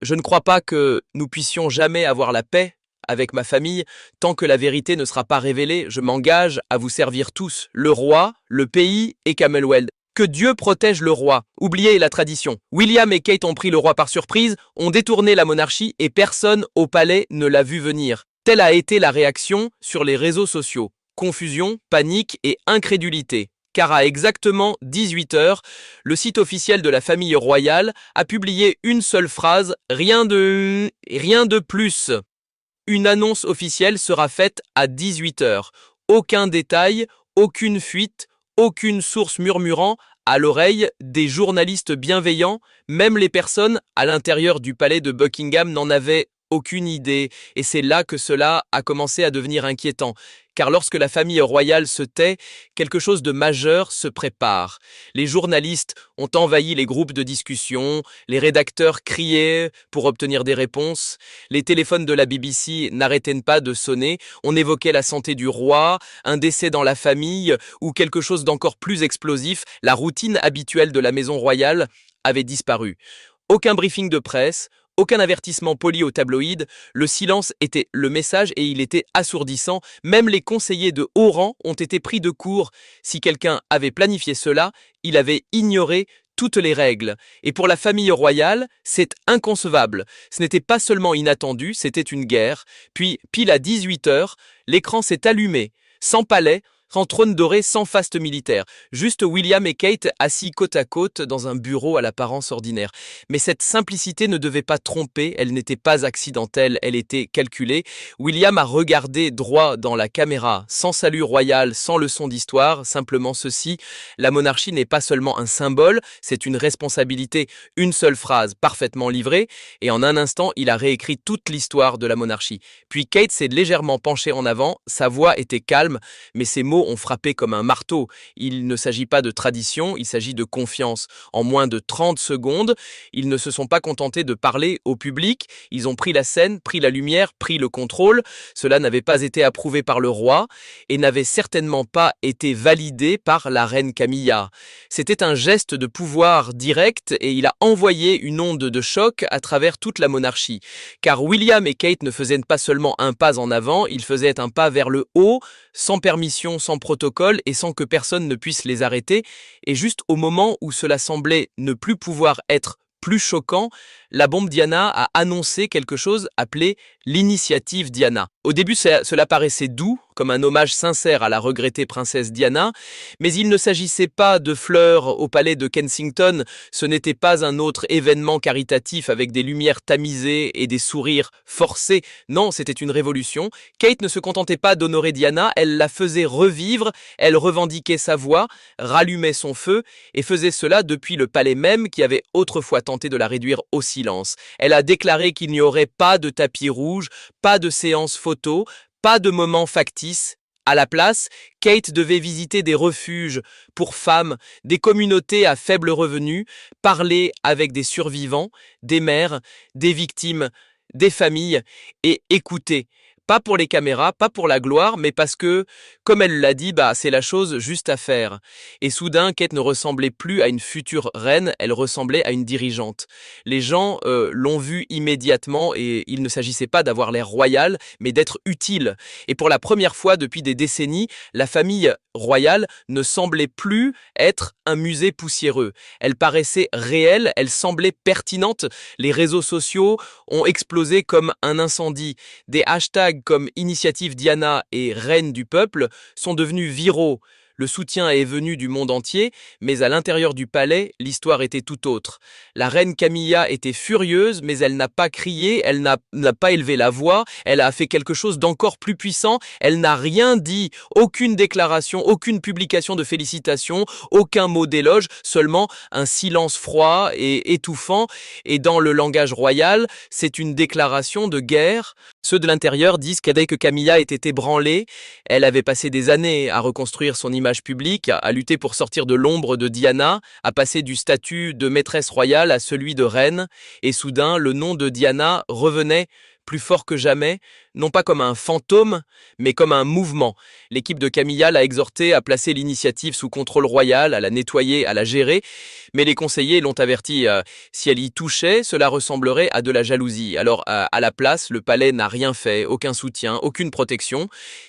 Je ne crois pas que nous puissions jamais avoir la paix avec ma famille tant que la vérité ne sera pas révélée. Je m'engage à vous servir tous, le roi, le pays et Camellwell. Que Dieu protège le roi. Oubliez la tradition. William et Kate ont pris le roi par surprise, ont détourné la monarchie et personne au palais ne l'a vu venir. Telle a été la réaction sur les réseaux sociaux. Confusion, panique et incrédulité. Car à exactement 18 heures, le site officiel de la famille royale a publié une seule phrase, rien de plus. Une annonce officielle sera faite à 18 heures. Aucun détail, aucune fuite, aucune source murmurant à l'oreille des journalistes bienveillants, même les personnes à l'intérieur du palais de Buckingham n'en avaient aucune idée. Et c'est là que cela a commencé à devenir inquiétant. Car lorsque la famille royale se tait, quelque chose de majeur se prépare. Les journalistes ont envahi les groupes de discussion, les rédacteurs criaient pour obtenir des réponses, les téléphones de la BBC n'arrêtaient pas de sonner, on évoquait la santé du roi, un décès dans la famille ou quelque chose d'encore plus explosif, la routine habituelle de la maison royale avait disparu. Aucun briefing de presse, aucun avertissement poli au tabloïd, le silence était le message et il était assourdissant. Même les conseillers de haut rang ont été pris de court. Si quelqu'un avait planifié cela, il avait ignoré toutes les règles. Et pour la famille royale, c'est inconcevable. Ce n'était pas seulement inattendu, c'était une guerre. Puis, pile à 18 heures, l'écran s'est allumé. Sans palais, sans trône doré, sans faste militaire. Juste William et Kate assis côte à côte dans un bureau à l'apparence ordinaire. Mais cette simplicité ne devait pas tromper, elle n'était pas accidentelle, elle était calculée. William a regardé droit dans la caméra, sans salut royal, sans leçon d'histoire, simplement ceci. La monarchie n'est pas seulement un symbole, c'est une responsabilité. Une seule phrase parfaitement livrée, et en un instant, il a réécrit toute l'histoire de la monarchie. Puis Kate s'est légèrement penchée en avant, sa voix était calme, mais ses mots ont frappé comme un marteau. Il ne s'agit pas de tradition, il s'agit de confiance. En moins de 30 secondes, ils ne se sont pas contentés de parler au public, ils ont pris la scène, pris la lumière, pris le contrôle. Cela n'avait pas été approuvé par le roi et n'avait certainement pas été validé par la reine Camilla. C'était un geste de pouvoir direct et il a envoyé une onde de choc à travers toute la monarchie. Car William et Kate ne faisaient pas seulement un pas en avant, ils faisaient un pas vers le haut, sans permission, sans protocole et sans que personne ne puisse les arrêter. Et juste au moment où cela semblait ne plus pouvoir être plus choquant, la bombe Diana a annoncé quelque chose appelé l'initiative Diana. Au début, cela paraissait doux, comme un hommage sincère à la regrettée princesse Diana, mais il ne s'agissait pas de fleurs au palais de Kensington, ce n'était pas un autre événement caritatif avec des lumières tamisées et des sourires forcés. Non, c'était une révolution. Kate ne se contentait pas d'honorer Diana, elle la faisait revivre, elle revendiquait sa voix, rallumait son feu et faisait cela depuis le palais même qui avait autrefois tenté de la réduire au silence. Elle a déclaré qu'il n'y aurait pas de tapis rouge, pas de séance photo, pas de moments factices. À la place, Kate devait visiter des refuges pour femmes, des communautés à faible revenu, parler avec des survivants, des mères, des victimes, des familles et écouter. Pas pour les caméras, pas pour la gloire, mais parce que, comme elle l'a dit, c'est la chose juste à faire. Et soudain, Kate ne ressemblait plus à une future reine, elle ressemblait à une dirigeante. Les gens l'ont vue immédiatement et il ne s'agissait pas d'avoir l'air royal, mais d'être utile. Et pour la première fois depuis des décennies, la famille royale ne semblait plus être un musée poussiéreux. Elle paraissait réelle, elle semblait pertinente. Les réseaux sociaux ont explosé comme un incendie. Des hashtags comme Initiative Diana et Reine du peuple sont devenus viraux. Le soutien est venu du monde entier, mais à l'intérieur du palais, l'histoire était tout autre. La reine Camilla était furieuse, mais elle n'a pas crié, elle n'a pas élevé la voix, elle a fait quelque chose d'encore plus puissant, elle n'a rien dit, aucune déclaration, aucune publication de félicitations, aucun mot d'éloge, seulement un silence froid et étouffant, et dans le langage royal, c'est une déclaration de guerre. Ceux de l'intérieur disent qu'avec que Camilla était ébranlée, elle avait passé des années à reconstruire son image publique, à lutter pour sortir de l'ombre de Diana, à passer du statut de maîtresse royale à celui de reine, et soudain le nom de Diana revenait plus fort que jamais, non pas comme un fantôme, mais comme un mouvement. L'équipe de Camilla l'a exhorté à placer l'initiative sous contrôle royal, à la nettoyer, à la gérer, mais les conseillers l'ont averti, si elle y touchait, cela ressemblerait à de la jalousie. Alors, à la place, le palais n'a rien fait, aucun soutien, aucune protection.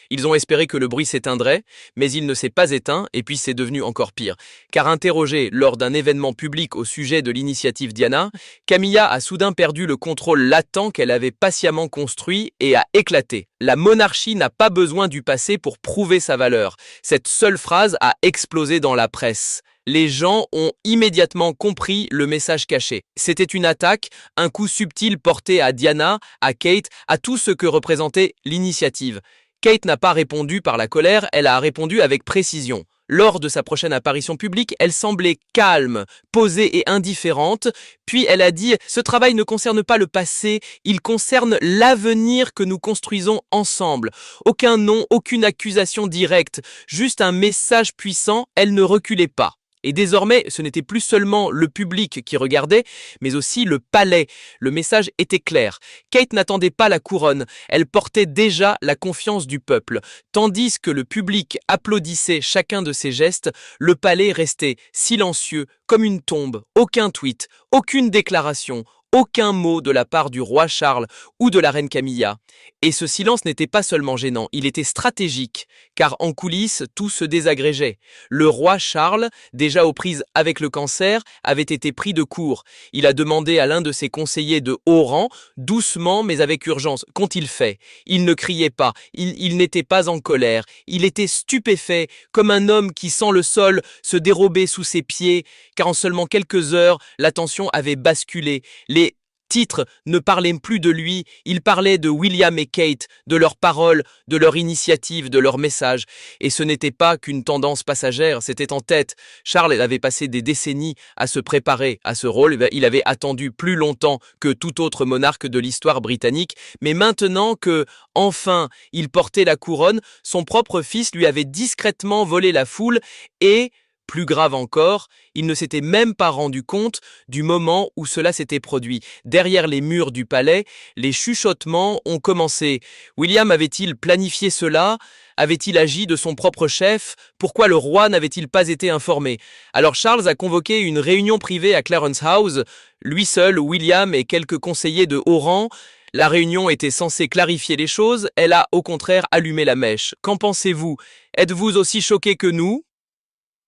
Ils ont espéré que le bruit s'éteindrait, mais il ne s'est pas éteint, et puis c'est devenu encore pire. Car interrogée lors d'un événement public au sujet de l'initiative Diana, Camilla a soudain perdu le contrôle latent qu'elle avait patiemment construit et a éclaté. La monarchie n'a pas besoin du passé pour prouver sa valeur. Cette seule phrase a explosé dans la presse. Les gens ont immédiatement compris le message caché. C'était une attaque, un coup subtil porté à Diana, à Kate, à tout ce que représentait l'initiative. Kate n'a pas répondu par la colère, elle a répondu avec précision. Lors de sa prochaine apparition publique, elle semblait calme, posée et indifférente, puis elle a dit « Ce travail ne concerne pas le passé, il concerne l'avenir que nous construisons ensemble. Aucun nom, aucune accusation directe, juste un message puissant, elle ne reculait pas. » Et désormais, ce n'était plus seulement le public qui regardait, mais aussi le palais. Le message était clair. Kate n'attendait pas la couronne, elle portait déjà la confiance du peuple. Tandis que le public applaudissait chacun de ses gestes, le palais restait silencieux comme une tombe. Aucun tweet, aucune déclaration, aucun mot de la part du roi Charles ou de la reine Camilla. Et ce silence n'était pas seulement gênant, il était stratégique, car en coulisses, tout se désagrégeait. Le roi Charles, déjà aux prises avec le cancer, avait été pris de court. Il a demandé à l'un de ses conseillers de haut rang, doucement mais avec urgence, qu'ont-ils fait? Il ne criait pas, il n'était pas en colère, il était stupéfait, comme un homme qui sent le sol se dérober sous ses pieds, car en seulement quelques heures, l'attention avait basculé. Les titres ne parlaient plus de lui, ils parlaient de William et Kate, de leurs paroles, de leur initiative, de leur message. Et ce n'était pas qu'une tendance passagère, c'était en tête. Charles avait passé des décennies à se préparer à ce rôle, il avait attendu plus longtemps que tout autre monarque de l'histoire britannique, mais maintenant que, enfin, il portait la couronne, son propre fils lui avait discrètement volé la foule et... Plus grave encore, il ne s'était même pas rendu compte du moment où cela s'était produit. Derrière les murs du palais, les chuchotements ont commencé. William avait-il planifié cela? Avait-il agi de son propre chef? Pourquoi le roi n'avait-il pas été informé? Alors Charles a convoqué une réunion privée à Clarence House. Lui seul, William et quelques conseillers de haut rang. La réunion était censée clarifier les choses, elle a au contraire allumé la mèche. Qu'en pensez-vous? Êtes-vous aussi choqués que nous?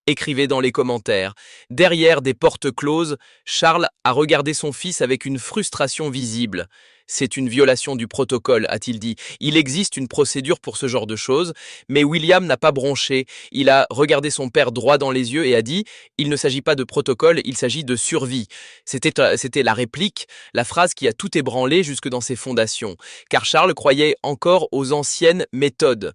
Écrivez dans les commentaires. Derrière des portes closes, Charles a regardé son fils avec une frustration visible. C'est une violation du protocole, a-t-il dit. Il existe une procédure pour ce genre de choses, mais William n'a pas bronché. Il a regardé son père droit dans les yeux et a dit « Il ne s'agit pas de protocole, il s'agit de survie ». C'était la réplique, la phrase qui a tout ébranlé jusque dans ses fondations, car Charles croyait encore aux anciennes méthodes.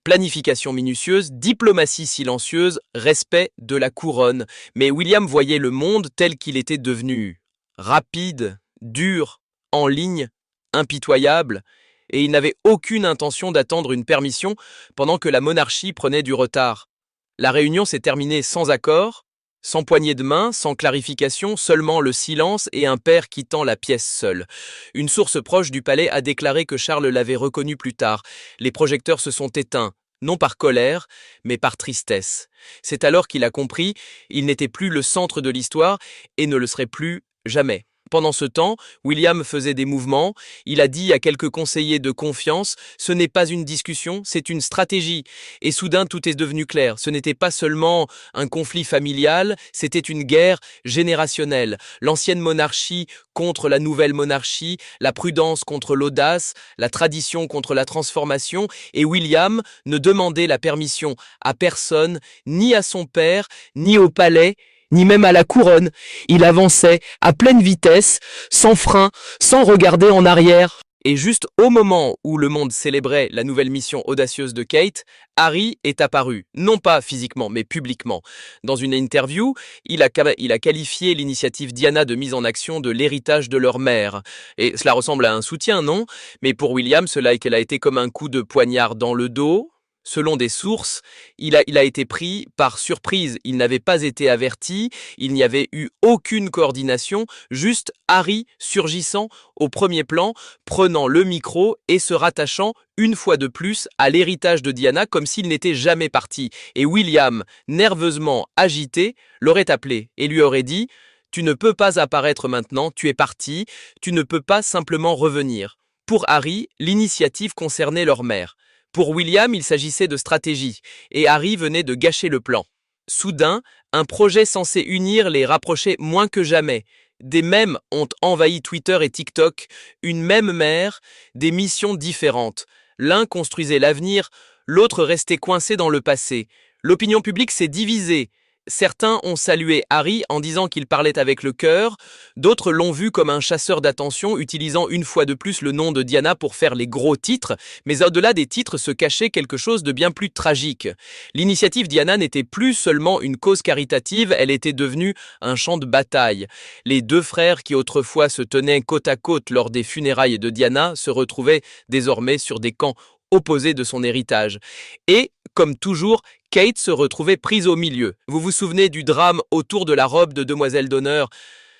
Planification minutieuse, diplomatie silencieuse, respect de la couronne. Mais William voyait le monde tel qu'il était devenu. Rapide, dur, en ligne, impitoyable, et il n'avait aucune intention d'attendre une permission pendant que la monarchie prenait du retard. La réunion s'est terminée sans accord, sans poignée de main, sans clarification, seulement le silence et un père quittant la pièce seul. Une source proche du palais a déclaré que Charles l'avait reconnu plus tard. Les projecteurs se sont éteints, non par colère, mais par tristesse. C'est alors qu'il a compris, il n'était plus le centre de l'histoire et ne le serait plus jamais. Pendant ce temps, William faisait des mouvements. Il a dit à quelques conseillers de confiance « Ce n'est pas une discussion, c'est une stratégie ». Et soudain, tout est devenu clair. Ce n'était pas seulement un conflit familial, c'était une guerre générationnelle. L'ancienne monarchie contre la nouvelle monarchie, la prudence contre l'audace, la tradition contre la transformation. Et William ne demandait la permission à personne, ni à son père, ni au palais, ni même à la couronne. Il avançait à pleine vitesse, sans frein, sans regarder en arrière. Et juste au moment où le monde célébrait la nouvelle mission audacieuse de Kate, Harry est apparu, non pas physiquement, mais publiquement. Dans une interview, il a qualifié l'initiative Diana de mise en action de l'héritage de leur mère. Et cela ressemble à un soutien, non? Mais pour William, cela a été comme un coup de poignard dans le dos. Selon des sources, il a été pris par surprise. Il n'avait pas été averti, il n'y avait eu aucune coordination, juste Harry surgissant au premier plan, prenant le micro et se rattachant une fois de plus à l'héritage de Diana comme s'il n'était jamais parti. Et William, nerveusement agité, l'aurait appelé et lui aurait dit « Tu ne peux pas apparaître maintenant, tu es parti, tu ne peux pas simplement revenir ». Pour Harry, l'initiative concernait leur mère. Pour William, il s'agissait de stratégie, et Harry venait de gâcher le plan. Soudain, un projet censé unir les rapprochait moins que jamais. Des mèmes ont envahi Twitter et TikTok, une même mère, des missions différentes. L'un construisait l'avenir, l'autre restait coincé dans le passé. L'opinion publique s'est divisée. Certains ont salué Harry en disant qu'il parlait avec le cœur, d'autres l'ont vu comme un chasseur d'attention utilisant une fois de plus le nom de Diana pour faire les gros titres, mais au-delà des titres se cachait quelque chose de bien plus tragique. L'initiative Diana n'était plus seulement une cause caritative, elle était devenue un champ de bataille. Les deux frères qui autrefois se tenaient côte à côte lors des funérailles de Diana se retrouvaient désormais sur des camps opposés de son héritage. Et, comme toujours, Kate se retrouvait prise au milieu. Vous vous souvenez du drame autour de la robe de demoiselle d'honneur?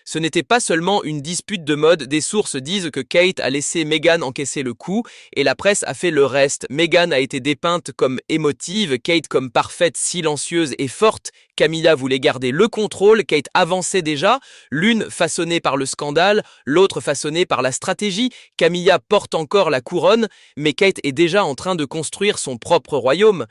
Ce n'était pas seulement une dispute de mode, des sources disent que Kate a laissé Meghan encaisser le coup et la presse a fait le reste. Meghan a été dépeinte comme émotive, Kate comme parfaite, silencieuse et forte. Camilla voulait garder le contrôle, Kate avançait déjà, l'une façonnée par le scandale, l'autre façonnée par la stratégie. Camilla porte encore la couronne, mais Kate est déjà en train de construire son propre royaume.